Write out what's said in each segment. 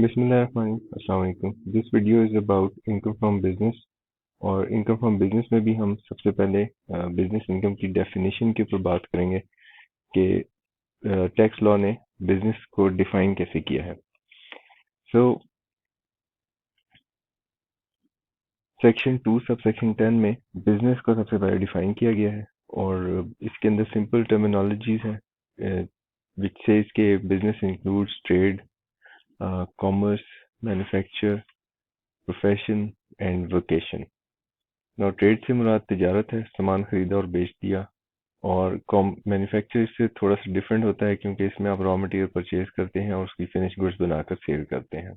बिस्मिल्लाहिर्रहमानिर्रहीम। This video is about income from business. और income from business में भी हम सबसे पहले बिजनेस इनकम की डेफिनेशन के ऊपर बात करेंगे कि टैक्स लॉ ने बिजनेस को डिफाइन कैसे किया है। सो सेक्शन 2 सब सेक्शन 10 में बिजनेस को सबसे पहले डिफाइन किया गया है और इसके अंदर सिंपल टर्मिनोलॉजीज हैं विच सेज के business includes trade, commerce, manufacture, profession and vocation. Now trade से मुराद तिजारत है, सामान खरीदा और बेच दिया। और मैन्युफैक्चर इससे थोड़ा सा डिफरेंट होता है क्योंकि इसमें आप रॉ मटेरियल परचेज करते हैं और उसकी फिनिश गुड्स बनाकर सेल करते हैं।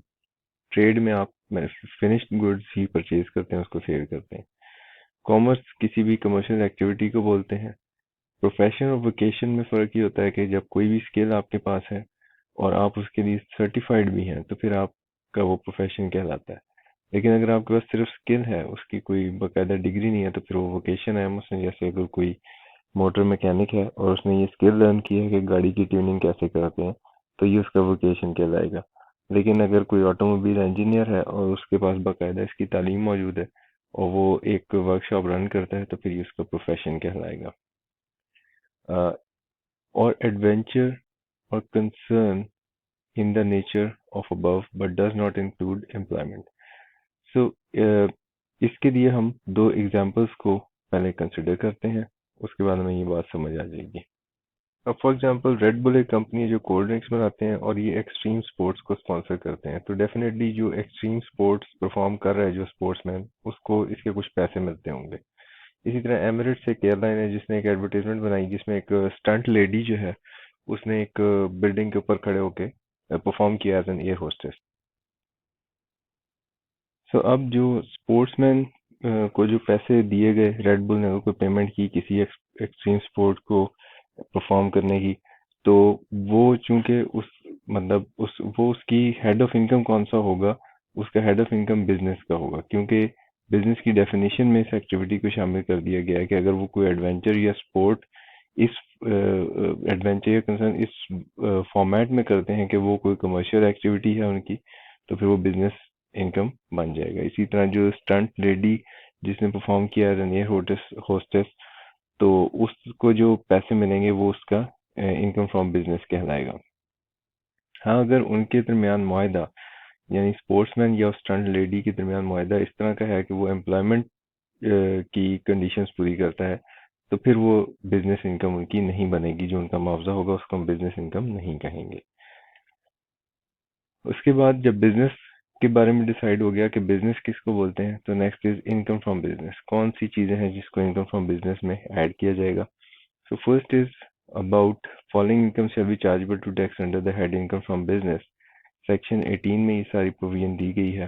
ट्रेड में आप फिनिश्ड गुड्स ही परचेज करते हैं, उसको सेल करते हैं। कॉमर्स किसी भी कमर्शियल एक्टिविटी को बोलते हैं। प्रोफेशन और वोकेशन में फ़र्क ये होता है कि जब कोई भी स्किल आपके पास है और आप उसके लिए सर्टिफाइड भी हैं तो फिर आपका वो प्रोफेशन कहलाता है। लेकिन अगर आपके पास सिर्फ स्किल है, उसकी कोई बाकायदा डिग्री नहीं है, तो फिर वो वोकेशन है। मसलन जैसे अगर कोई मोटर मैकेनिक है और उसने ये स्किल लर्न की है कि गाड़ी की ट्यूनिंग कैसे करते हैं, तो ये उसका वोकेशन कहलाएगा। लेकिन अगर कोई ऑटोमोबाइल इंजीनियर है और उसके पास बाकायदा इसकी तालीम मौजूद है और वो एक वर्कशॉप रन करता है, तो फिर ये उसका प्रोफेशन कहलाएगा। और एडवेंचर और concern in the nature of above but does not include employment. So इसके लिए हम दो एग्जांपल्स को पहले कंसिडर करते हैं, उसके बाद हमें ये बात समझ आ जाएगी। अब फॉर एग्जांपल रेड बुल एक कंपनी है जो कोल्ड ड्रिंक्स बनाते हैं और ये एक्सट्रीम स्पोर्ट्स को स्पॉन्सर करते हैं। तो डेफिनेटली जो एक्सट्रीम स्पोर्ट्स परफॉर्म कर रहा है जो स्पोर्ट्समैन, उसको इसके कुछ पैसे मिलते होंगे। इसी तरह एमिरेट्स एक एयरलाइन है जिसने एक एडवर्टाइजमेंट बनाई जिसमें एक स्टंट लेडी जो है उसने एक बिल्डिंग के ऊपर खड़े होके परफॉर्म किया एज एन एयर होस्टेस। सो अब जो स्पोर्ट्समैन को जो पैसे दिए गए, रेड बुल ने कोई पेमेंट की किसी एक्सट्रीम स्पोर्ट को परफॉर्म करने की, तो वो चूंकि उस मतलब उस वो उसकी हेड ऑफ इनकम कौन सा होगा, उसका हेड ऑफ इनकम बिजनेस का होगा, क्योंकि बिजनेस की डेफिनेशन में इस एक्टिविटी को शामिल कर दिया गया है कि अगर वो कोई एडवेंचर या स्पोर्ट इस एडवेंचर या कंसर्न इस फॉर्मेट में करते हैं कि वो कोई कमर्शियल एक्टिविटी है उनकी, तो फिर वो बिजनेस इनकम बन जाएगा। इसी तरह जो स्टंट लेडी जिसने परफॉर्म किया एज एन एयर होस्टेस, तो उसको जो पैसे मिलेंगे वो उसका इनकम फ्रॉम बिजनेस कहलाएगा। हाँ, अगर उनके दरमियान मुआहदा यानी स्पोर्ट्समैन या स्टंट लेडी के दरमियान मुआहदा इस तरह का है कि वो एम्प्लॉयमेंट की कंडीशंस पूरी करता है, तो फिर वो बिजनेस इनकम उनकी नहीं बनेगी। जो उनका मुआवजा होगा उसको हम बिजनेस इनकम नहीं कहेंगे। उसके बाद जब बिजनेस के बारे में डिसाइड हो गया कि बिजनेस किसको बोलते हैं, तो next is income from business. कौन सी चीजें हैं जिसको इनकम फ्रॉम बिजनेस में ऐड किया जाएगा। So first is about following income shall be chargeable to tax under the head income from business. Section 18 में ये सारी प्रोविजन दी गई है।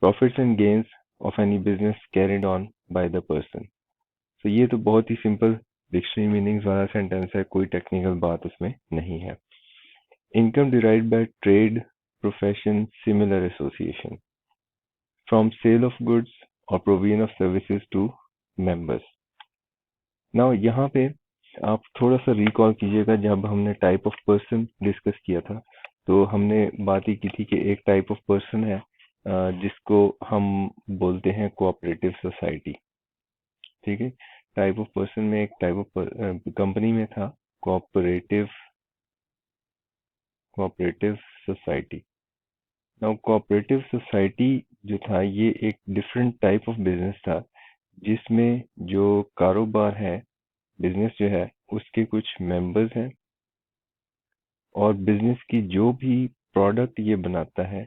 Profits and gains of any business carried on by the person. तो ये तो बहुत ही सिंपल डिक्शनरी मीनिंग्स वाला सेंटेंस है, कोई टेक्निकल बात उसमें नहीं है। Income derived bye trade, profession, similar association from sale of goods or provision of services to members. Now यहाँ पे आप थोड़ा सा रिकॉल कीजिएगा, जब हमने टाइप ऑफ पर्सन डिस्कस किया था तो हमने बात ही की थी कि एक टाइप ऑफ पर्सन है जिसको हम बोलते हैं कोऑपरेटिव सोसाइटी। ठीक है, टाइप ऑफ पर्सन में एक टाइप ऑफ कंपनी में था cooperative cooperative society. Now cooperative society जो था ये एक डिफरेंट टाइप ऑफ बिजनेस था जिसमें जो कारोबार है, बिजनेस जो है, उसके कुछ मेंबर्स हैं और बिजनेस की जो भी प्रोडक्ट ये बनाता है,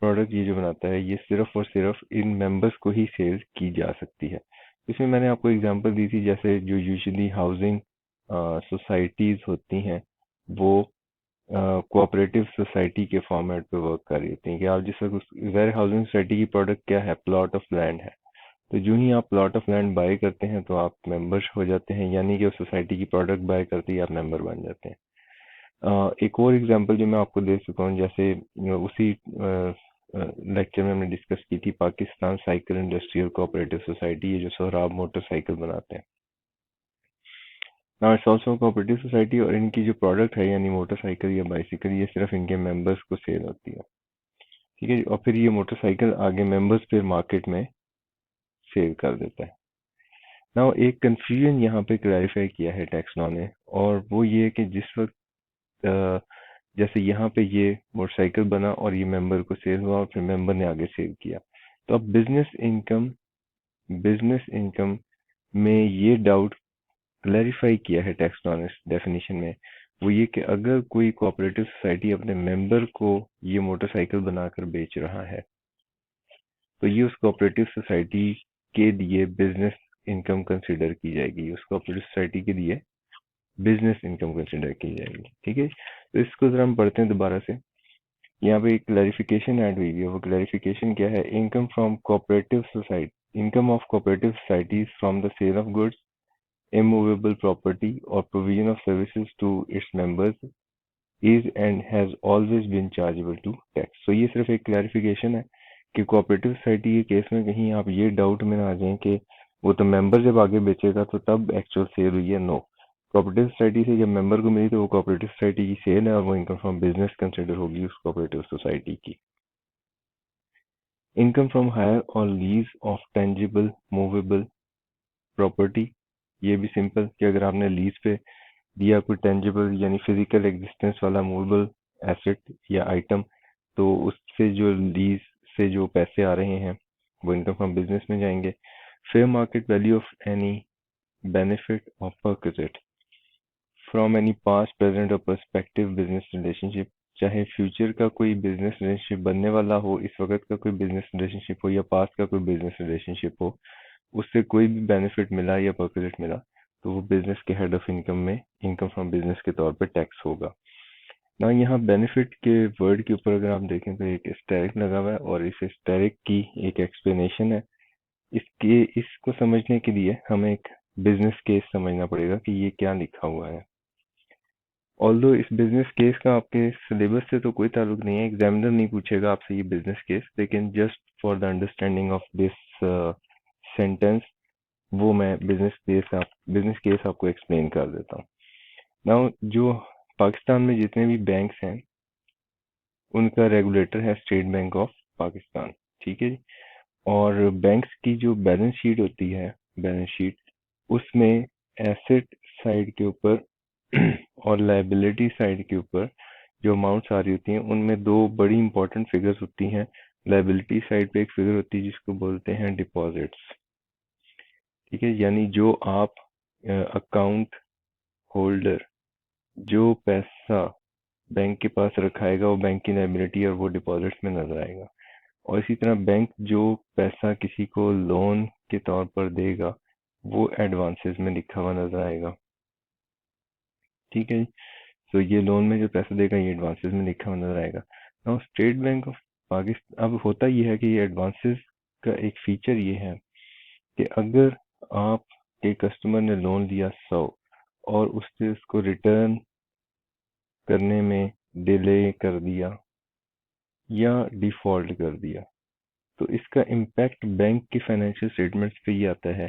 प्रोडक्ट ये जो बनाता है ये सिर्फ और सिर्फ इन मेंबर्स को ही सेल की जा सकती है। इसमें मैंने आपको एग्जांपल दी थी, जैसे जो यूजुअली हाउसिंग सोसाइटीज होती हैं वो कोऑपरेटिव सोसाइटी के फॉर्मेट पे वर्क कर रही थी कि आप जिस वक्त वेयर हाउसिंग सोसाइटी की प्रोडक्ट क्या है, प्लॉट ऑफ लैंड है। तो जो ही आप प्लॉट ऑफ लैंड बाय करते हैं तो आप मेंबर हो जाते हैं, यानी कि उस सोसाइटी की प्रोडक्ट बाय करते ही आप मेंबर बन जाते हैं। एक और एग्जांपल जो मैं आपको दे चुका हूँ, जैसे उसी लेक्चर में हमने डिस्कस की थी Pakistan cycle industrial cooperative society, ये जो सोहराब मोटरसाइकिल बनाते हैं। Now it's also cooperative society और इनकी जो प्रोडक्ट है यानी मोटरसाइकिल या बाइसिकल, ये सिर्फ इनके मेंबर्स को सेल होती है। ठीक है, और फिर ये मोटरसाइकिल आगे मेंबर्स फिर मार्केट में सेल कर देता है। नाउ एक कंफ्यूजन यहाँ पे क्लैरिफाई किया है टैक्स लॉ ने, और वो ये है कि जिस वक्त जैसे यहाँ पे ये मोटरसाइकिल बना और ये मेंबर को सेल हुआ और फिर मेंबर ने आगे सेल किया, तो अब बिजनेस इनकम में ये डाउट क्लैरिफाई किया है टैक्स लॉ ने डेफिनेशन में। वो ये कि अगर कोई कोऑपरेटिव सोसाइटी अपने मेंबर को ये मोटरसाइकिल बनाकर बेच रहा है, तो ये उस कोऑपरेटिव सोसाइटी के लिए बिजनेस इनकम कंसिडर की जाएगी, उस कोऑपरेटिव सोसाइटी के लिए बिजनेस इनकम कंसिडर की जाएगी। ठीक है, तो इसको जरा हम पढ़ते हैं दोबारा से। यहाँ पे एक क्लैरिफिकेशन ऐड हुई है। वो क्लैरिफिकेशन क्या है? Income from cooperative society, income of cooperative societies from the sale of goods, immovable property or provision of services to its members is and has always been chargeable to tax। so ये सिर्फ एक clarification है कि cooperative society के case में कहीं आप ये डाउट में ना आ जाएं कि वो तो मेंबर जब आगे बेचेगा तो तब एक्चुअल सेल हुई है। नो, कोऑपरेटिव सोसाइटी से जब मेंबर को मिली तो वो कोऑपरेटिव सोसाइटी की सेल है और वो इनकम फ्रॉम बिजनेस कंसिडर होगी उस कोऑपरेटिव सोसाइटी की। इनकम फ्रॉम हायर और lease of tangible movable property, ये भी सिंपल कि अगर आपने लीज पे दिया कोई टेंजिबल यानी फिजिकल एग्जिस्टेंस वाला मूवेबल एसेट या आइटम, तो उससे जो लीज से जो पैसे आ रहे हैं वो इनकम फ्रॉम बिजनेस में जाएंगे। Fair market value of any benefit of perquisite from any past present or perspective business relationship, चाहे फ्यूचर का कोई बिजनेस रिलेशनशिप बनने वाला हो, इस वक्त का कोई बिजनेस रिलेशनशिप हो या पास्ट का कोई बिजनेस रिलेशनशिप हो, उससे कोई भी बेनिफिट मिला या परक्विजिट मिला तो वो बिजनेस के हेड ऑफ इनकम में इनकम फ्रॉम बिजनेस के तौर पे टैक्स होगा ना। यहाँ बेनिफिट के वर्ड के ऊपर अगर आप देखें तो एक स्टेरिक लगा हुआ है और इस स्टेरिक की एक एक्सप्लेनेशन है। इसको समझने के लिए हमें एक बिजनेस केस समझना पड़ेगा कि ये क्या लिखा हुआ है। ऑल्दो इस बिजनेस केस का आपके सिलेबस से तो कोई ताल्लुक नहीं है, एग्जामिनर नहीं पूछेगा आपसे ये बिजनेस केस, लेकिन just for the understanding of this sentence वो मैं बिजनेस केस आपको एक्सप्लेन कर देता हूँ। नाउ जो पाकिस्तान में जितने भी बैंक्स हैं उनका रेगुलेटर है स्टेट बैंक ऑफ पाकिस्तान। ठीक है जी। और बैंक्स की जो बैलेंस शीट होती है, बैलेंस शीट, उसमें एसेट साइड के ऊपर और लायबिलिटी साइड के ऊपर जो अमाउंट्स आ रही होती हैं उनमें दो बड़ी इंपॉर्टेंट फिगर्स होती हैं। लायबिलिटी साइड पे एक फिगर होती है जिसको बोलते हैं डिपॉजिट्स। ठीक है, यानी जो आप अकाउंट होल्डर जो पैसा बैंक के पास रखाएगा वो बैंक की लायबिलिटी और वो डिपॉजिट्स में नजर आएगा। और इसी तरह बैंक जो पैसा किसी को लोन के तौर पर देगा वो एडवांसेस में लिखा हुआ नजर आएगा। ठीक है, तो ये लोन में जो पैसा देगा ये एडवांसेस में लिखा हुआ नजर आएगा। Now state bank of Pakistan, अब होता ये है कि ये एडवांसेस का एक फीचर ये है कि अगर आपके कस्टमर ने लोन लिया 100 और उससे उसको रिटर्न करने में डिले कर दिया या डिफॉल्ट कर दिया, तो इसका इम्पैक्ट बैंक की फाइनेंशियल स्टेटमेंट्स पे ये आता है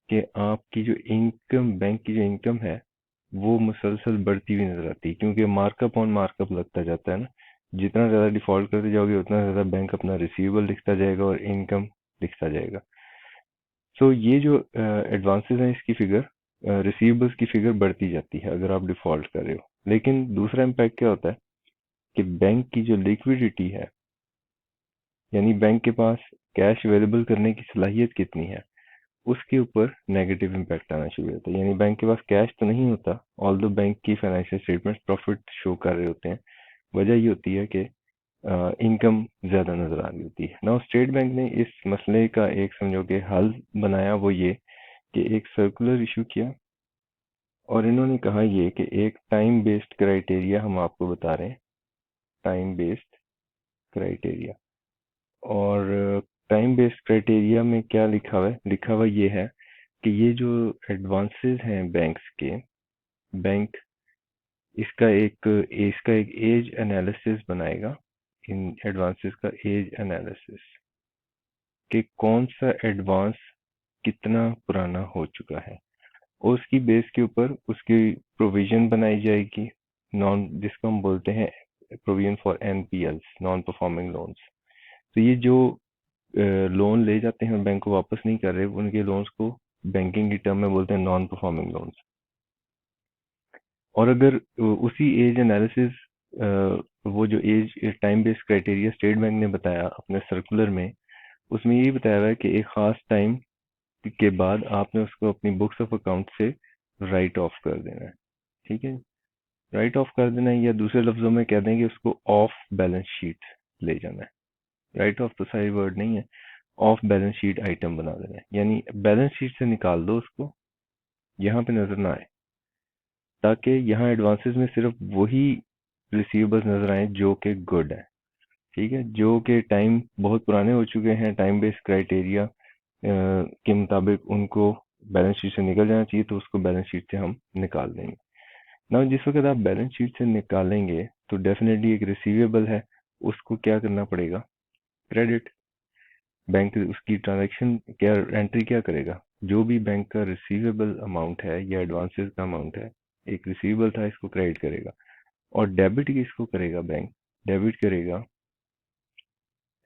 कि आपकी जो इनकम, बैंक की जो इनकम है वो मुसलसल बढ़ती हुई नजर आती है, क्योंकि मार्कअप ऑन मार्कअप लगता जाता है ना। जितना ज्यादा डिफॉल्ट करते जाओगे उतना ज्यादा बैंक अपना रिसीवेबल लिखता जाएगा और इनकम लिखता जाएगा। सो ये जो एडवांसेस हैं इसकी फिगर, रिसीवेबल्स की फिगर बढ़ती जाती है अगर आप डिफॉल्ट कर रहे हो। लेकिन दूसरा इम्पैक्ट क्या होता है कि बैंक की जो लिक्विडिटी है, यानी बैंक के पास कैश अवेलेबल करने की सलाहियत कितनी है, उसके ऊपर नेगेटिव इम्पैक्ट आना शुरू होता है। यानी बैंक के पास कैश तो नहीं होता, ऑल्दो बैंक की फाइनेंशियल स्टेटमेंट प्रॉफिट शो कर रहे होते हैं, वजह ये होती है कि इनकम ज्यादा नजर आ रही होती है। नाउ स्टेट बैंक ने इस मसले का एक समझो कि हल बनाया, वो ये कि एक सर्कुलर इशू किया और इन्होंने कहा ये कि एक टाइम बेस्ड क्राइटेरिया हम आपको बता रहे हैं, टाइम बेस्ड क्राइटेरिया। और टाइम बेस्ड क्राइटेरिया में क्या लिखा हुआ है? लिखा हुआ ये है कि ये जो एडवांसेस हैं बैंक्स के, बैंक इसका एक एज एनालिसिस बनाएगा, इन एडवांसेस का एज एनालिसिस कि कौन सा एडवांस कितना पुराना हो चुका है, और उसकी बेस के ऊपर उसकी प्रोविजन बनाई जाएगी, नॉन जिसको हम बोलते हैं provision for NPLs, non performing loans. तो ये जो लोन ले जाते हैं और बैंक को वापस नहीं कर रहे, उनके लोन्स को बैंकिंग की टर्म में बोलते हैं नॉन परफॉर्मिंग लोन्स। और अगर उसी एज एनालिसिस, वो जो age time based criteria State Bank ने बताया अपने सर्कुलर में, उसमें यही बताया हुआ है कि एक खास टाइम के बाद आपने उसको अपनी बुक्स ऑफ अकाउंट से राइट ऑफ कर देना है। ठीक है, राइट ऑफ कर देना है, या दूसरे लफ्जों में कह दें कि उसको ऑफ बैलेंस शीट ले जाना है। राइट ऑफ तो सही वर्ड नहीं है, ऑफ बैलेंस शीट आइटम बना देना है, यानी बैलेंस शीट से निकाल दो उसको, यहाँ पे नजर ना आए, ताकि यहाँ एडवांसेस में सिर्फ वही रिसीवेबल्स नजर आए जो कि गुड है। ठीक है, जो कि टाइम बहुत पुराने हो चुके हैं, टाइम बेस्ड क्राइटेरिया के मुताबिक उनको बैलेंस शीट से निकल जाना चाहिए, तो उसको बैलेंस शीट से हम निकाल देंगे ना। जिस वक्त आप बैलेंस शीट से निकालेंगे तो डेफिनेटली एक रिसीवेबल है, उसको क्या करना पड़ेगा, क्रेडिट। बैंक उसकी ट्रांजैक्शन क्या, एंट्री क्या करेगा, जो भी बैंक का रिसीवेबल अमाउंट है या एडवांसेस का अमाउंट है, एक रिसीवेबल था, इसको क्रेडिट करेगा। और डेबिट किसको करेगा, बैंक डेबिट करेगा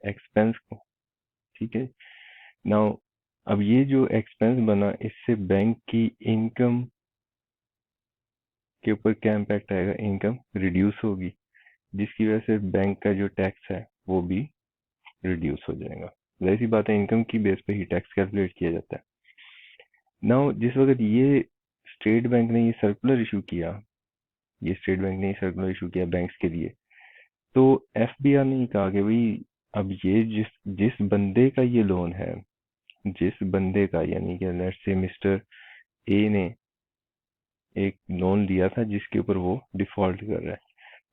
एक्सपेंस को। ठीक है, नाउ अब ये जो एक्सपेंस बना, इससे बैंक की इनकम के ऊपर क्या इम्पैक्ट आएगा, इनकम रिड्यूस होगी, जिसकी वजह से बैंक का जो टैक्स है वो भी रिड्यूस हो जाएगा। जाहिर सी बात है, इनकम की बेस पे ही टैक्स कैलकुलेट किया जाता है। नाउ जिस वक्त ये स्टेट बैंक ने ये सर्कुलर इशू किया, ये स्टेट बैंक ने ये सर्कुलर इशू किया बैंक्स के लिए, तो एफबीआर ने ये कहा कि भाई अब ये जिस जिस बंदे का ये लोन है, जिस बंदे का, यानी कि लेट्स से मिस्टर ए ने एक लोन लिया था जिसके ऊपर वो डिफॉल्ट कर रहा है,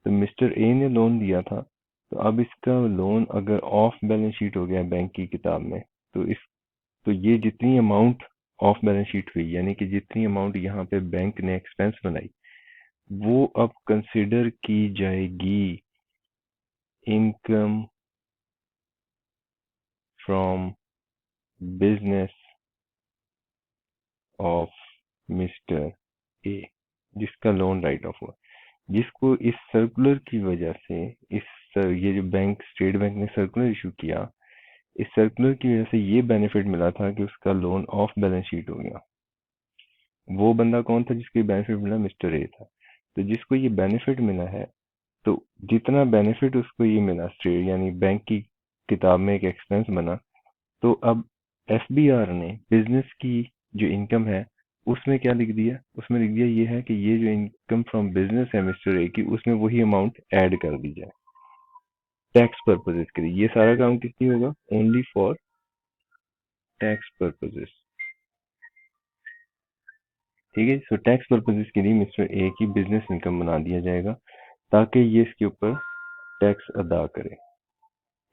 तो मिस्टर ए ने लोन लिया था, तो अब इसका लोन अगर ऑफ बैलेंस शीट हो गया बैंक की किताब में, तो इस तो ये जितनी अमाउंट ऑफ बैलेंस शीट हुई, यानी कि जितनी अमाउंट यहाँ पे बैंक ने एक्सपेंस बनाई, वो अब कंसिडर की जाएगी income from business of mister A, जिसका लोन राइट ऑफ हुआ, जिसको इस सर्कुलर की वजह से, ये जो बैंक स्टेट बैंक ने सर्कुलर इशू किया, इस सर्कुलर की वजह से ये बेनिफिट मिला था कि उसका लोन ऑफ बैलेंस शीट हो गया। वो बंदा कौन था जिसको बेनिफिट मिला, मिस्टर ए था। तो जिसको ये बेनिफिट मिला है, तो जितना बेनिफिट उसको ये मिला स्टेट, यानी बैंक की किताब में एक एक्सपेंस बना, तो अब एफबीआर ने बिजनेस की जो इनकम है उसमें क्या लिख दिया, उसमें लिख दिया ये है कि ये जो इनकम फ्रॉम बिजनेस है मिस्टर ए की, उसमें वही अमाउंट ऐड कर दी जाए टैक्स पर्पजेस के लिए। ये सारा काम किस लिए होगा, ओनली फॉर टैक्स पर्पजेस। ठीक है, सो टैक्स पर्पजेस के लिए मिस्टर ए की बिजनेस इनकम बना दिया जाएगा, ताकि ये इसके ऊपर टैक्स अदा करे।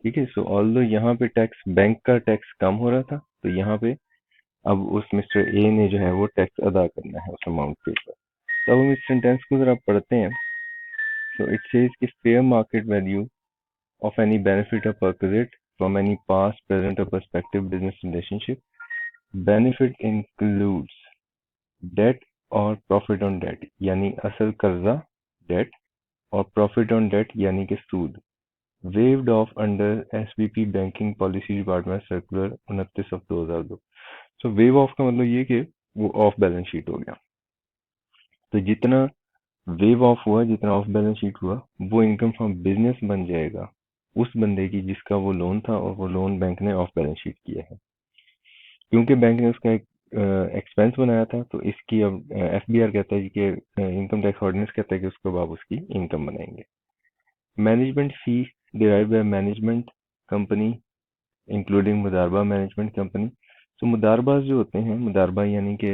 ठीक है, सो ऑल्दो यहाँ पे टैक्स, बैंक का टैक्स कम हो रहा था, तो यहाँ पे अब उस मिस्टर ए ने जो है वो टैक्स अदा करना है उस अमाउंट के ऊपर। तो अब हम इस सेंटेंस को जरा पढ़ते हैं। सो इट सेज कि fair market value of any benefit or perquisite from any past present or perspective business relationship, benefit includes debt or profit on debt, यानी असल कर्जा date, or profit on debt यानी कि सूद, waived off under SBP banking policy department circular 29/2002। So waive off का मतलब ये कि वो ऑफ बैलेंस शीट हो गया। तो जितना वेव ऑफ हुआ, जितना ऑफ बैलेंस शीट हुआ, वो इनकम फ्रॉम बिजनेस बन जाएगा उस बंदे की जिसका वो लोन था, और वो लोन बैंक ने ऑफ बैलेंस शीट किया है। क्योंकि बैंक ने उसका एक एक्सपेंस बनाया था, तो इसकी अब एफबीआर कहता है कि इनकम टैक्स ऑर्डिनेंस कहता है कि उसको अब आप उसकी इनकम बनाएंगे। Management fee derive by management company including मुदारबा मैनेजमेंट कंपनी। तो मुदारबाज जो होते हैं, मुदारबा यानी कि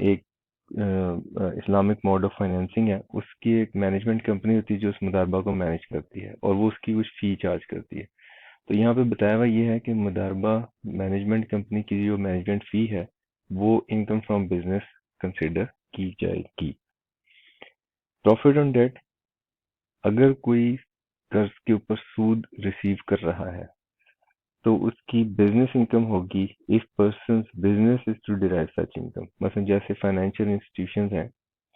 एक इस्लामिक मोड ऑफ फाइनेंसिंग है, उसकी एक मैनेजमेंट कंपनी होती है जो उस मुदारबा को मैनेज करती है, और वो उसकी कुछ फी चार्ज करती है। तो यहाँ पे बताया हुआ ये है कि मुदारबा मैनेजमेंट कंपनी की जो मैनेजमेंट फी है, वो इनकम फ्रॉम बिजनेस कंसिडर की जाएगी। प्रॉफिट ऑन डेट, अगर कोई कर्ज के ऊपर सूद रिसीव कर रहा है, तो उसकी बिजनेस इनकम होगी if person business is to derive such income. मतलब जैसे फाइनेंशियल इंस्टीट्यूशंस हैं,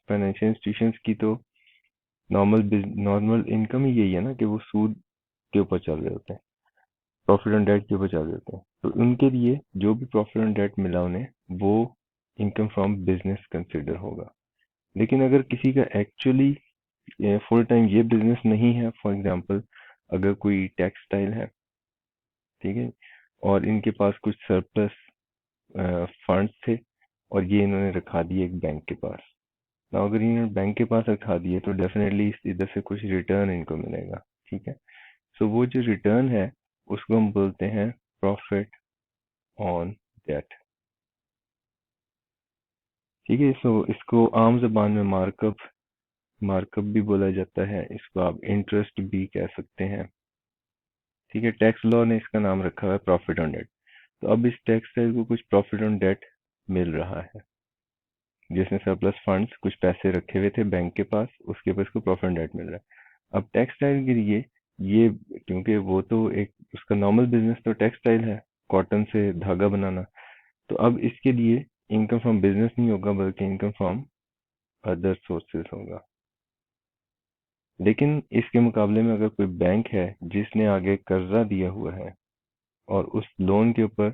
फाइनेंशियल इंस्टीट्यूशंस की तो नॉर्मल नॉर्मल इनकम ही यही है ना, कि वो सूद के ऊपर चल रहे होते हैं। प्रॉफिट ऑन डेट के ऊपर चल देते हैं। तो उनके लिए जो भी प्रॉफिट ऑन डेट मिला उन्हें, वो इनकम फ्रॉम बिजनेस कंसिडर होगा। लेकिन अगर किसी का एक्चुअली फुल टाइम ये बिजनेस नहीं है, फॉर एग्जांपल अगर कोई टेक्सटाइल है, ठीक है, और इनके पास कुछ सरप्लस फंड्स थे और ये इन्होंने रखा दिए एक बैंक के पास। ना अगर इन्होंने बैंक के पास रखा दिए तो डेफिनेटली इधर से कुछ रिटर्न इनको मिलेगा, ठीक है। सो वो जो रिटर्न है उसको हम बोलते हैं प्रॉफिट ऑन डेट, ठीक है। सो इसको आम जबान में मार्कअप मार्कअप भी बोला जाता है, इसको आप इंटरेस्ट भी कह सकते हैं, ठीक है। टैक्स लॉ ने इसका नाम रखा हुआ है प्रॉफिट ऑन डेट। तो अब इस टैक्स टाइल को कुछ प्रॉफिट ऑन डेट मिल रहा है, जिसने सरप्लस फंड्स कुछ पैसे रखे हुए थे बैंक के पास, उसके पास को प्रॉफिट ऑन डेट मिल रहा है। अब टेक्सटाइल के लिए ये, क्योंकि वो तो एक उसका नॉर्मल बिजनेस तो टेक्सटाइल है, कॉटन से धागा बनाना, तो अब इसके लिए इनकम फ्रॉम बिजनेस नहीं होगा बल्कि इनकम फ्रॉम अदर सोर्सेज होगा। लेकिन इसके मुकाबले में अगर कोई बैंक है जिसने आगे कर्जा दिया हुआ है और उस लोन के ऊपर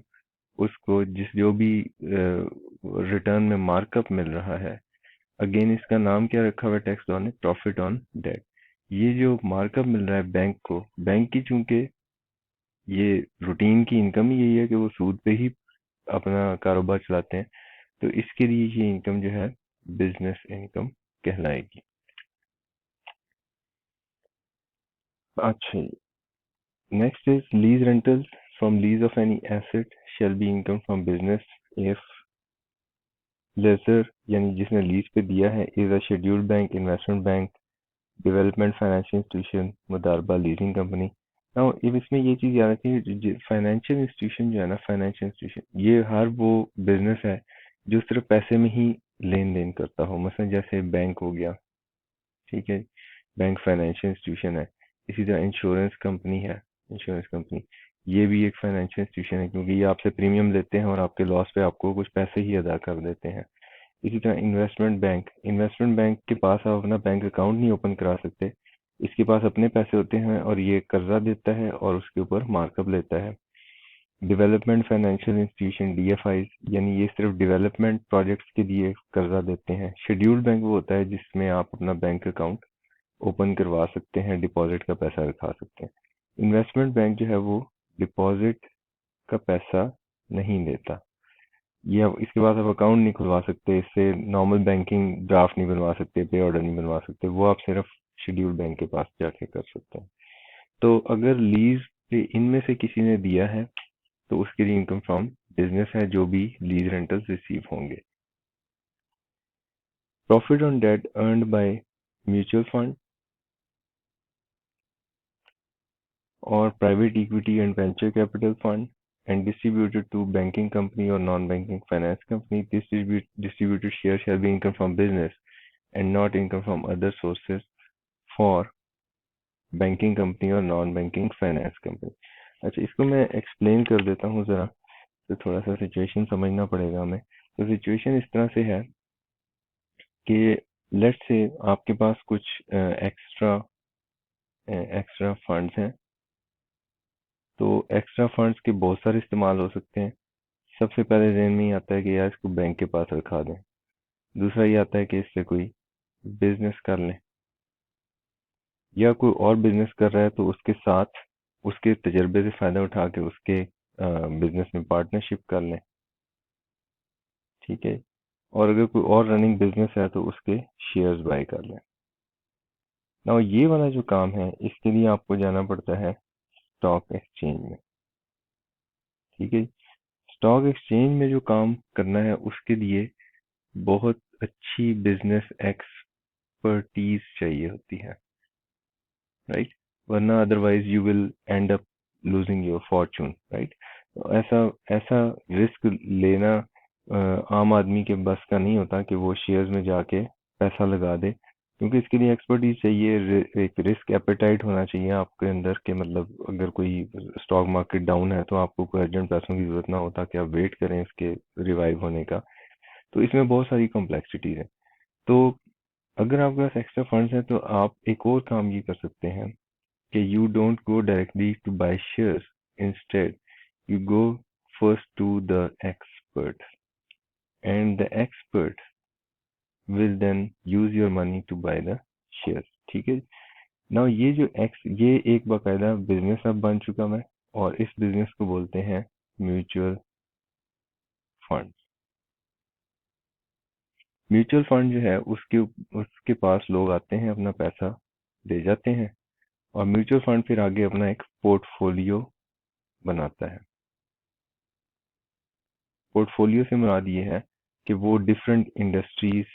उसको जो भी रिटर्न में मार्कअप मिल रहा है, अगेन इसका नाम क्या रखा हुआ है टैक्स लॉ ने, प्रॉफिट ऑन डेट। ये जो मार्कअप मिल रहा है बैंक को, बैंक की चूंकि ये रूटीन की इनकम ही यही है कि वो सूद पे ही अपना कारोबार चलाते हैं, तो इसके लिए ये इनकम जो है बिजनेस इनकम कहलाएगी। अच्छा, next is lease rentals from lease of any asset shall be income from business if lessor, यानी जिसने लीज पे दिया है, is a scheduled bank, investment bank, development financial institution, मुदारबा लीजिंग कंपनी। नाउ अब इसमें ये चीज याद रखिए कि फाइनेंशियल इंस्टीट्यूशन जो है ना, फाइनेंशियल इंस्टीट्यूशन ये हर वो बिजनेस है जो सिर्फ पैसे में ही लेन देन करता हो। मसलन जैसे बैंक हो गया, ठीक है, बैंक फाइनेंशियल इंस्टीट्यूशन है। इसी तरह इंश्योरेंस कंपनी है, इंश्योरेंस कंपनी ये भी एक फाइनेंशियल इंस्टीट्यूशन है, क्योंकि ये आपसे प्रीमियम लेते हैं और आपके लॉस पे आपको कुछ पैसे ही अदा कर देते हैं। इसी तरह इन्वेस्टमेंट बैंक के पास आप अपना बैंक अकाउंट नहीं ओपन करा सकते, इसके पास अपने पैसे होते हैं और ये कर्जा देता है और उसके ऊपर मार्कअप लेता है। डेवलपमेंट फाइनेंशियल इंस्टीट्यूशन डीएफआई, यानी ये सिर्फ डेवलपमेंट प्रोजेक्ट्स के लिए कर्जा देते हैं। शेड्यूल्ड बैंक वो होता है जिसमें आप अपना बैंक अकाउंट ओपन करवा सकते हैं, डिपॉजिट का पैसा रखा सकते हैं। इन्वेस्टमेंट बैंक जो है वो डिपॉजिट का पैसा नहीं लेता, ये अब इसके बाद आप अकाउंट नहीं खुलवा सकते, इससे नॉर्मल बैंकिंग ड्राफ्ट नहीं बनवा सकते, पे ऑर्डर नहीं बनवा सकते, वो आप सिर्फ शेड्यूल बैंक के पास जाके कर सकते हैं। तो अगर लीज पे इनमें से किसी ने दिया है तो उसके लिए इनकम फ्रॉम बिजनेस है जो भी लीज रेंटल्स रिसीव होंगे। Profit on debt earned by mutual fund or private equity and venture capital fund and distributed to banking company or non-banking finance company. This distributed share shall be income from business and not income from other sources for banking company or non-banking finance company. अच्छा, इसको मैं explain कर देता हूँ ज़रा, तो थोड़ा सा सिचुएशन समझना पड़ेगा हमें। तो सिचुएशन इस तरह से है कि लेट्स से आपके पास कुछ एक्स्ट्रा एक्स्ट्रा फंड्स हैं। तो एक्स्ट्रा फंड्स के बहुत सारे इस्तेमाल हो सकते हैं। सबसे पहले ज़हन में ही आता है कि यार इसको बैंक के पास रखा दें। दूसरा ये आता है कि इससे कोई बिजनेस कर लें, या कोई और बिजनेस कर रहा है तो उसके साथ उसके तजर्बे से फ़ायदा उठा के उसके बिजनेस में पार्टनरशिप कर लें, ठीक है। और अगर कोई और रनिंग बिजनेस है तो उसके शेयर्स बाय कर लें। ना ये वाला जो काम है इसके लिए आपको जाना पड़ता है स्टॉक एक्सचेंज में, ठीक है। स्टॉक एक्सचेंज में जो काम करना है उसके लिए बहुत अच्छी बिजनेस एक्सपर्टीज चाहिए होती है, राइट, वरना otherwise you will and up losing your Fortune, right. ऐसा ऐसा रिस्क लेना आम आदमी के बस का नहीं होता कि वो शेयर्स में जाके पैसा लगा दे, क्योंकि इसके लिए एक्सपर्टीज चाहिए, एक रिस्क एपेटाइट होना चाहिए आपके अंदर के, मतलब अगर कोई स्टॉक मार्केट डाउन है तो आपको कोई अर्जेंट पैसों की जरूरत ना होता कि आप वेट करें इसके रिवाइव होने का। तो इसमें बहुत सारी कॉम्प्लेक्सिटीज है। तो अगर आपके पास एक्स्ट्रा फंड्स हैं तो आप एक और काम ये कर सकते हैं कि you don't go directly to buy shares, Instead, you go first to the expert, and the expert will then use your money to buy the shares. ठीक है। नाउ ये एक बाकायदा बिजनेस अब बन चुका है, और इस बिजनेस को बोलते हैं म्यूचुअल फंड। म्यूचुअल फंड जो है उसके पास लोग आते हैं, अपना पैसा दे जाते हैं, और म्यूचुअल फंड फिर आगे अपना एक पोर्टफोलियो बनाता है। पोर्टफोलियो से मुराद ये है कि वो डिफरेंट इंडस्ट्रीज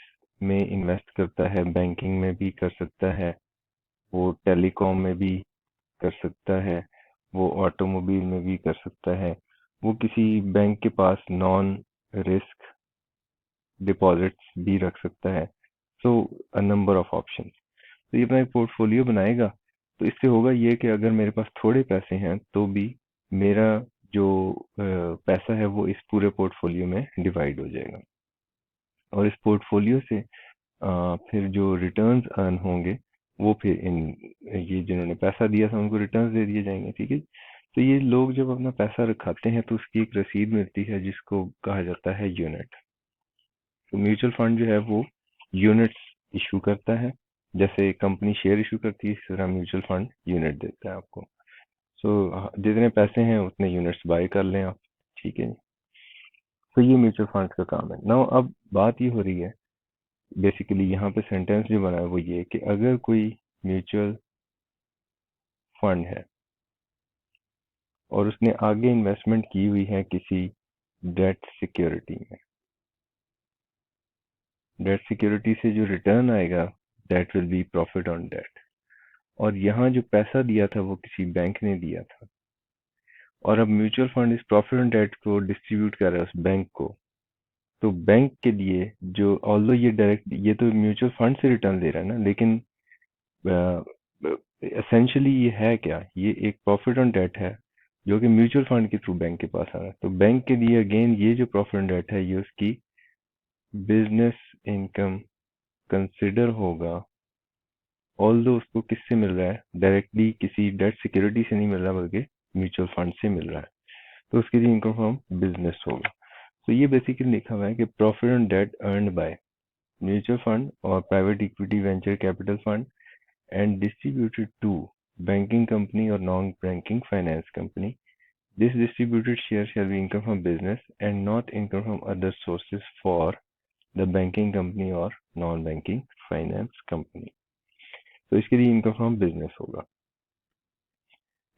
में इन्वेस्ट करता है, बैंकिंग में भी कर सकता है, वो टेलीकॉम में भी कर सकता है, वो ऑटोमोबाइल में भी कर सकता है, वो किसी बैंक के पास नॉन रिस्क डिपॉजिट्स भी रख सकता है। सो अ नंबर ऑफ ऑप्शंस। तो ये अपना एक पोर्टफोलियो बनाएगा। तो इससे होगा ये कि अगर मेरे पास थोड़े पैसे हैं तो भी मेरा जो पैसा है वो इस पूरे पोर्टफोलियो में डिवाइड हो जाएगा, और इस पोर्टफोलियो से फिर जो रिटर्न्स अर्न होंगे वो फिर इन ये जिन्होंने पैसा दिया था उनको रिटर्न्स दे दिए जाएंगे। ठीक है। तो ये लोग जब अपना पैसा रखाते हैं तो उसकी एक रसीद मिलती है जिसको कहा जाता है यूनिट। तो म्यूचुअल फंड जो है वो यूनिट्स इशू करता है, जैसे कंपनी शेयर इशू करती है इस तरह म्यूचुअल फंड यूनिट देता है आपको। सो जितने पैसे हैं उतने यूनिट्स बाय कर लें आप। ठीक है। तो ये म्यूचुअल फंड का काम है। नाउ अब बात ये हो रही है, बेसिकली यहाँ पे सेंटेंस जो बना है वो ये कि अगर कोई म्यूचुअल फंड है और उसने आगे इन्वेस्टमेंट की हुई है किसी डेट सिक्योरिटी में, डेट सिक्योरिटी से जो रिटर्न आएगा that will be profit on debt. और यहाँ जो पैसा दिया था वो किसी बैंक ने दिया था, और अब म्यूचुअल फंड इस प्रॉफिट ऑन डेट को डिस्ट्रीब्यूट कर रहा है उस बैंक को। तो बैंक के लिए जो ऑल्दो ये डायरेक्ट ये तो म्यूचुअल फंड से रिटर्न ले रहा है ना, लेकिन एसेंशियली ये है क्या, ये एक प्रॉफिट ऑन डेट है जो कि म्यूचुअल फंड के थ्रू बैंक के पास आ रहा है। तो बैंक के लिए अगेन ये जो प्रॉफिट ऑन डेट है ये उसकी बिजनेस इनकम कंसिडर होगा, ऑल्दो उसको किससे मिल रहा है, डायरेक्टली किसी डेट सिक्योरिटी से नहीं मिल रहा बल्कि म्यूचुअल फंड से मिल रहा है। तो उसके लिए इनकम फ्रॉम बिजनेस होगा। तो ये बेसिकली लिखा हुआ है कि profit on debt earned by mutual fund और private equity venture capital fund and distributed to banking company or non-banking finance company. This distributed share shall be income from business and not income from other sources for the banking company or non-banking finance company. तो इसके लिए income from business होगा।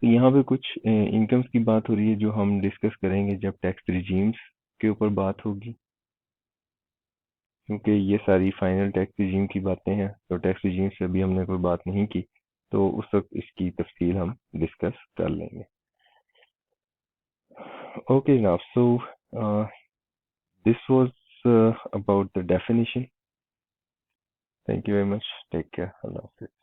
तो यहाँ पे कुछ incomes की बात हो रही है जो हम डिस्कस करेंगे जब टैक्स रिजीम्स के ऊपर बात होगी, क्योंकि ये सारी फाइनल टैक्स रिजीम की बातें हैं। तो टैक्स रिजीम से अभी हमने कोई बात नहीं की, तो उस वक्त इसकी तफसील हम डिस्कस कर लेंगे। Okay, now, so this was about the definition. Thank you very much. Take care. Allah Hafiz.